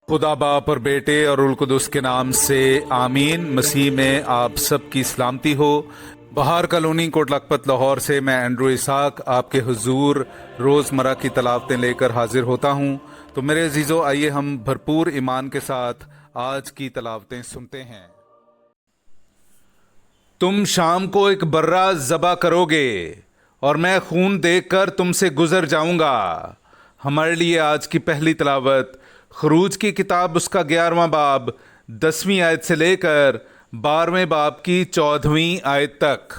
खुदा बाप और बेटे और उल कुदस के नाम से आमीन। मसीह में आप सब की सलामती हो। बहार कॉलोनी कोट लखपत लाहौर से मैं एंड्रू इसाक आपके हुजूर रोज़मर्रा की तलावतें लेकर हाजिर होता हूँ। तो मेरे अजीज़ों, आइए हम भरपूर ईमान के साथ आज की तलावतें सुनते हैं। तुम शाम को एक बर्रा ज़बा करोगे और मैं खून देखकर तुमसे गुजर जाऊंगा। हमारे लिए आज की पहली तलावत खरूज की किताब उसका 11वां बाब 10वीं आयत से लेकर 12वें बाब की 14वीं आयत तक।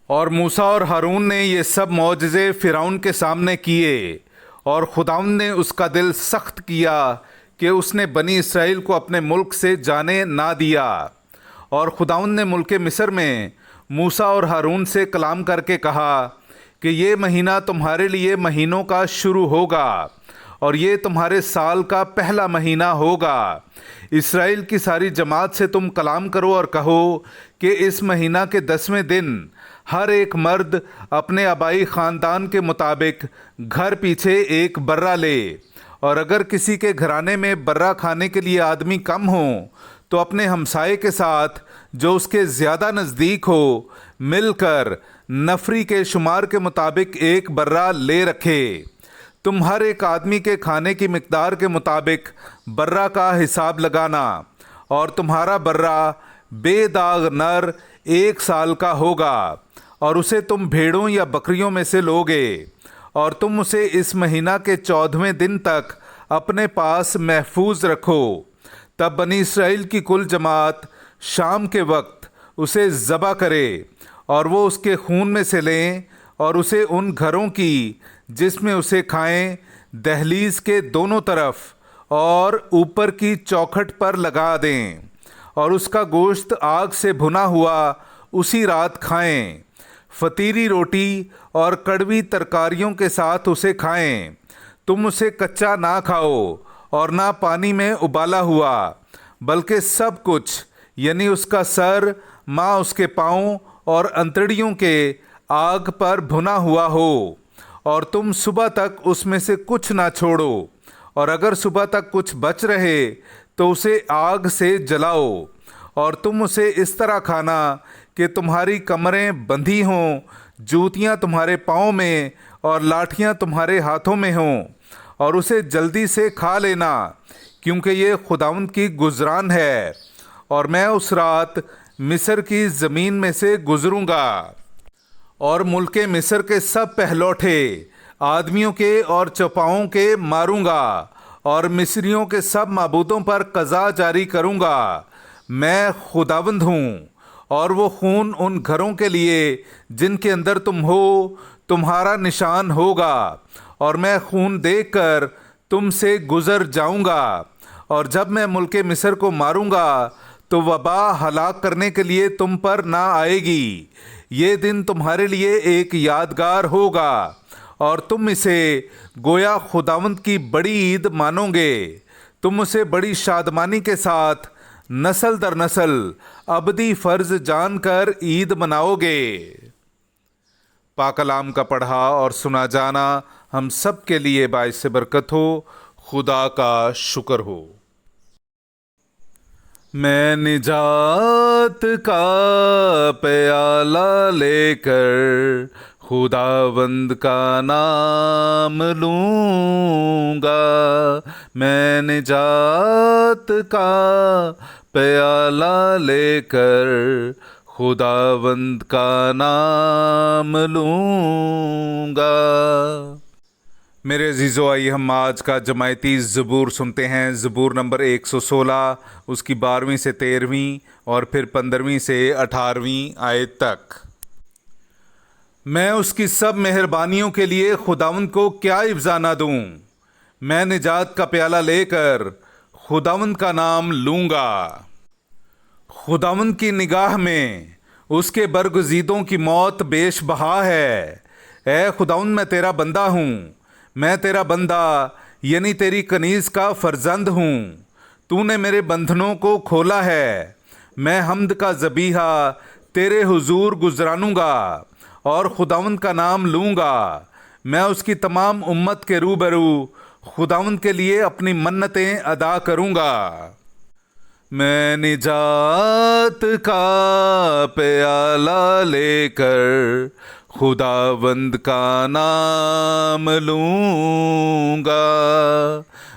और मूसा और हारून ने ये सब मौजज़े फ़िरौन के सामने किए और खुदावंद ने उसका दिल सख्त किया कि उसने बनी इसराइल को अपने मुल्क से जाने ना दिया। और खुदावंद ने मुल्क मिस्र में मूसा और हारून से कलाम करके कहा कि ये महीना तुम्हारे लिए महीनों का शुरू होगा और ये तुम्हारे साल का पहला महीना होगा। इसराइल की सारी जमात से तुम कलाम करो और कहो कि इस महीना के 10वें दिन हर एक मर्द अपने आबाई ख़ानदान के मुताबिक घर पीछे एक बर्रा ले। और अगर किसी के घराने में बर्रा खाने के लिए आदमी कम हो तो अपने हमसाये के साथ जो उसके ज़्यादा नज़दीक हो मिलकर नफरी के शुमार के मुताबिक एक बर्रा ले रखे। तुम हर एक आदमी के खाने की मिकदार के मुताबिक बर्रा का हिसाब लगाना और तुम्हारा बर्रा बेदाग नर 1 साल का होगा और उसे तुम भेड़ों या बकरियों में से लोगे। और तुम उसे इस महीना के 14वें दिन तक अपने पास महफूज रखो। तब बनी इसराइल की कुल जमात शाम के वक्त उसे ज़बा करे और वो उसके खून में से लें और उसे उन घरों की जिसमें उसे खाएं दहलीज के दोनों तरफ और ऊपर की चौखट पर लगा दें। और उसका गोश्त आग से भुना हुआ उसी रात खाएं। फतीरी रोटी और कड़वी तरकारियों के साथ उसे खाएं। तुम उसे कच्चा ना खाओ और ना पानी में उबाला हुआ, बल्कि सब कुछ यानी उसका सर, माँ उसके पाँव और अंतड़ियों के आग पर भुना हुआ हो। और तुम सुबह तक उसमें से कुछ ना छोड़ो। और अगर सुबह तक कुछ बच रहे तो उसे आग से जलाओ। और तुम उसे इस तरह खाना कि तुम्हारी कमरें बंधी हों, जूतियाँ तुम्हारे पाँव में और लाठियाँ तुम्हारे हाथों में हों। और उसे जल्दी से खा लेना, क्योंकि ये खुदावंद की गुजरान है। और मैं उस रात मिस्र की ज़मीन में से गुजरूंगा और मुल्क मिस्र के सब पहलौठे आदमियों के और चौपाओं के मारूंगा और मिस्रियों के सब माबूदों पर कज़ा जारी करूंगा। मैं खुदावंद हूँ। और वो खून उन घरों के लिए जिनके अंदर तुम हो तुम्हारा निशान होगा। और मैं खून देखकर तुमसे गुजर जाऊंगा। और जब मैं मुल्क मिस्र को मारूंगा तो वबा हलाक करने के लिए तुम पर ना आएगी। ये दिन तुम्हारे लिए एक यादगार होगा और तुम इसे गोया खुदावंद की बड़ी ईद मानोगे। तुम उसे बड़ी शादमानी के साथ नस्ल दर नस्ल अबदी फ़र्ज जानकर ईद मनाओगे। पाकलाम का पढ़ा और सुना जाना हम सब के लिए बाइस बरकत हो। खुदा का शुक्र हो। मैं निजात का प्याला लेकर खुदावंद का नाम लूँगा। मैं निजात का प्याला लेकर खुदावंद का नाम लूँगा। मेरे अजीज़ों, आइए हम आज का जमायती ज़बूर सुनते हैं। ज़बूर नंबर 116, उसकी 12वीं से 13वीं और फिर 15वीं से 18वीं आयत तक। मैं उसकी सब मेहरबानियों के लिए खुदावंद को क्या इफ़्ज़ा ना दूँ। मैं निजात का प्याला लेकर खुदावंद का नाम लूँगा। खुदावंद की निगाह में उसके बरगुज़ीदों की मौत बेश बहा है। ए खुदावंद, मैं तेरा बंदा हूँ। मैं तेरा बंदा यानी तेरी कनीज़ का फ़र्जंद हूँ। तूने मेरे बंधनों को खोला है। मैं हम्द का ज़बीहा तेरे हुजूर गुजरानूंगा और खुदावंद का नाम लूँगा। मैं उसकी तमाम उम्मत के रूबरू खुदावंद के लिए अपनी मन्नतें अदा करूंगा। मैं निजात का प्याला लेकर खुदावंद का नाम लूंगा।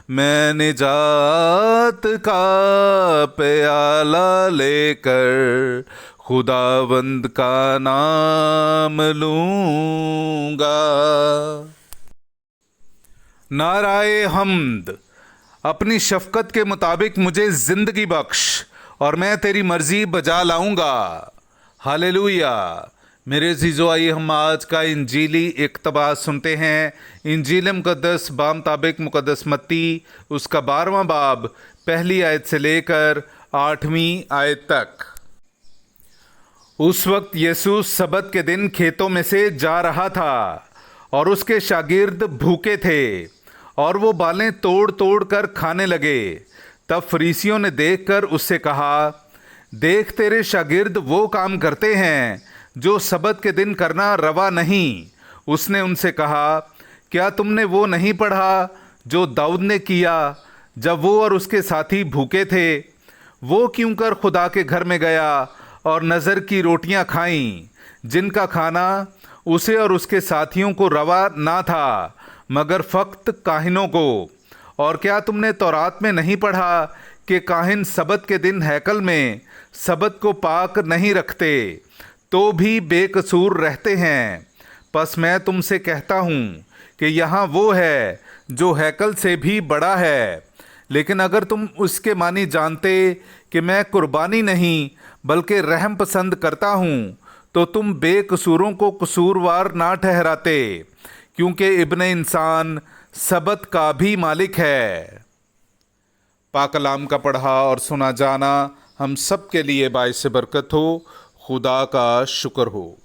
मैं निजात का प्याला लेकर खुदावंद का नाम लूंगा। नाराए हम्द। अपनी शफकत के मुताबिक मुझे जिंदगी बख्श और मैं तेरी मर्जी बजा लाऊंगा। हालेलुया। मेरे अज़ीज़ों, आइए हम आज का इंजीली इक़्तिबास सुनते हैं। इंजील मुक़द्दस बामुताबिक मुक़द्दस मत्ती उसका 12वां बाब पहली आयत से लेकर 8वीं आयत तक। उस वक्त यीशु सबत के दिन खेतों में से जा रहा था और उसके शागिर्द भूखे थे और वो बालें तोड़ तोड़ कर खाने लगे। तब फरीसियों ने देखकर उससे कहा, देख तेरे शागिर्द वो काम करते हैं जो सबत के दिन करना रवा नहीं। उसने उनसे कहा, क्या तुमने वो नहीं पढ़ा जो दाऊद ने किया जब वो और उसके साथी भूखे थे? वो क्यों कर खुदा के घर में गया और नज़र की रोटियां खाईं, जिनका खाना उसे और उसके साथियों को रवा ना था, मगर फ़क्त काहिनों को। और क्या तुमने तौरात में नहीं पढ़ा कि काहिन सबत के दिन हैकल में सबत को पाक नहीं रखते, तो भी बेकसूर रहते हैं? बस मैं तुमसे कहता हूँ कि यहाँ वो है जो हैकल से भी बड़ा है। लेकिन अगर तुम उसके मानी जानते कि मैं कुर्बानी नहीं बल्कि रहम पसंद करता हूँ, तो तुम बेकसूरों को कसूरवार ना ठहराते, क्योंकि इब्ने इंसान सबत का भी मालिक है। पाक कलाम का पढ़ा और सुना जाना हम सब के लिए बाइस बरकत हो। खुदा का शुक्र हो।